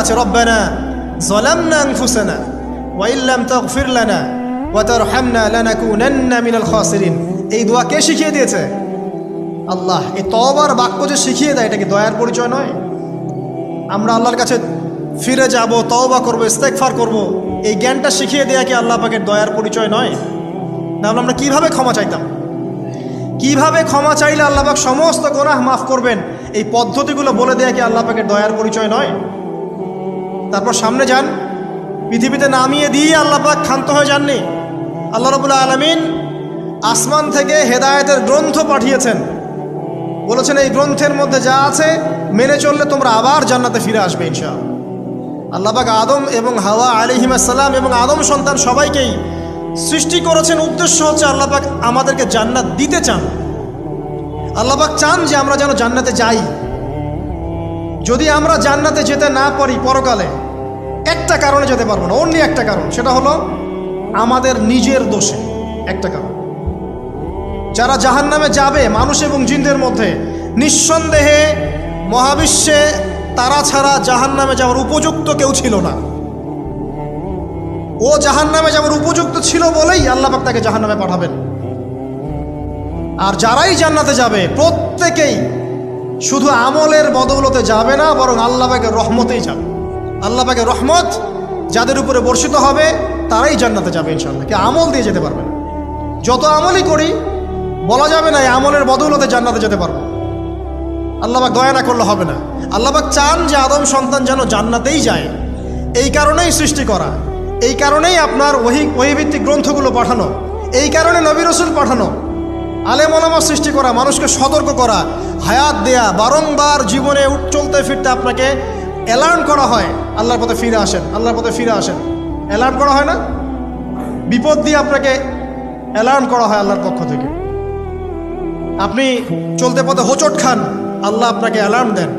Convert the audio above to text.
আছে, রব্বানা যালামনা আনফুসানা ওয়া ইল্লাম তাগফির লানা ওয়া তারহামনা লানাকুনান্না মিনাল খাসিরিন। এই দোয়া কে শিখিয়ে দিয়েছে? আল্লাহ। এই তওবার বাক্য যে শিখিয়ে দেয়, এটা কি দয়ার পরিচয় নয়? আমরা আল্লাহর কাছে ফিরে যাব, তওবা করব, ইস্তেগফার করব, এই জ্ঞানটা শিখিয়ে দেয়া কি আল্লাহ পাকের দয়ার পরিচয় নয়? তাহলে আমরা কিভাবে ক্ষমা চাইতাম? কিভাবে ক্ষমা চাইলে আল্লাহ পাক সমস্ত গুনাহ মাফ করবেন, এই পদ্ধতিগুলো বলে দেয়া কি আল্লাহ পাকের দয়ার পরিচয় নয়? তারপর সামনে যান, পৃথিবীতে নামিয়ে দিয়ে আল্লাহ পাক ক্ষান্ত হয়ে যাননি। আল্লাহ রাব্বুল আলামিন আসমান থেকে হেদায়েতের গ্রন্থ পাঠিয়েছেন, বলেছেন এই গ্রন্থের মধ্যে যা আছে মেনে চললে তোমরা আবার জান্নাতে ফিরে আসবে ইনশাআল্লাহ। আল্লাহ পাক আদম এবং হাওয়া আলাইহিস সালাম এবং আদম সন্তান সবাইকেই সৃষ্টি করেছেন, উদ্দেশ্য হচ্ছে আল্লাহ পাক আমাদেরকে জান্নাত দিতে চান। আল্লাহ পাক চান যে আমরা যেন জান্নাতে যাই। যদি আমরা জান্নাতে যেতে না পারি পরকালে, একটা কারণে যেতে পারবো না, অনলি একটা কারণ, সেটা হলো আমাদের নিজের দোষে। একটা কারণ, যারা জাহান্নামে যাবে মানুষ এবং জিনদের মধ্যে, নিঃসন্দেহে মহাবিশ্বে তারা ছাড়া জাহান্নামে যাওয়ার উপযুক্ত কেউ ছিল না। ও জাহান্নামে যাওয়ার উপযুক্ত ছিল বলেই আল্লাহ পাক তাকে জাহান্নামে পাঠাবেন। আর যারাই জান্নাতে যাবে প্রত্যেকেই শুধু আমলের বদৌলতে যাবে না, বরং আল্লাহ পাকের রহমতেই যাবে। আল্লাহ পাকের রহমত যাদের উপরে বর্ষিত হবে তারাই জান্নাতে যাবে ইনশাআল্লাহ। কে আমল দিয়ে যেতে পারবে না। যত আমলই করি বলা যাবে না এই আমলের বদৌলতে জান্নাতে যেতে পারবো। আল্লাহ পাক দয়া না করলে হবে না। আল্লাহ পাক চান যে আদম সন্তান যেন জান্নাতেই যায়। এই কারণেই সৃষ্টি করা, এই কারণেই আপনার ওহীভিত্তিক গ্রন্থগুলো পাঠানো, এই কারণে নবী রাসূল পাঠানো, আলেম ওলামা সৃষ্টি করা, মানুষকে সতর্ক করা, হায়াত দেয়া, বারংবার জীবনে চলতে ফিরতে আপনাকে অ্যালার্ম করা হয়, আল্লাহর পথে ফিরে আসেন, আল্লাহর পথে ফিরে আসেন। অ্যালার্ম করা হয় না? বিপদ দিয়ে আপনাকে অ্যালার্ম করা হয় আল্লাহর পক্ষ থেকে। আপনি চলতে পথে হোঁচট খান, আল্লাহ আপনাকে অ্যালার্ম দেন,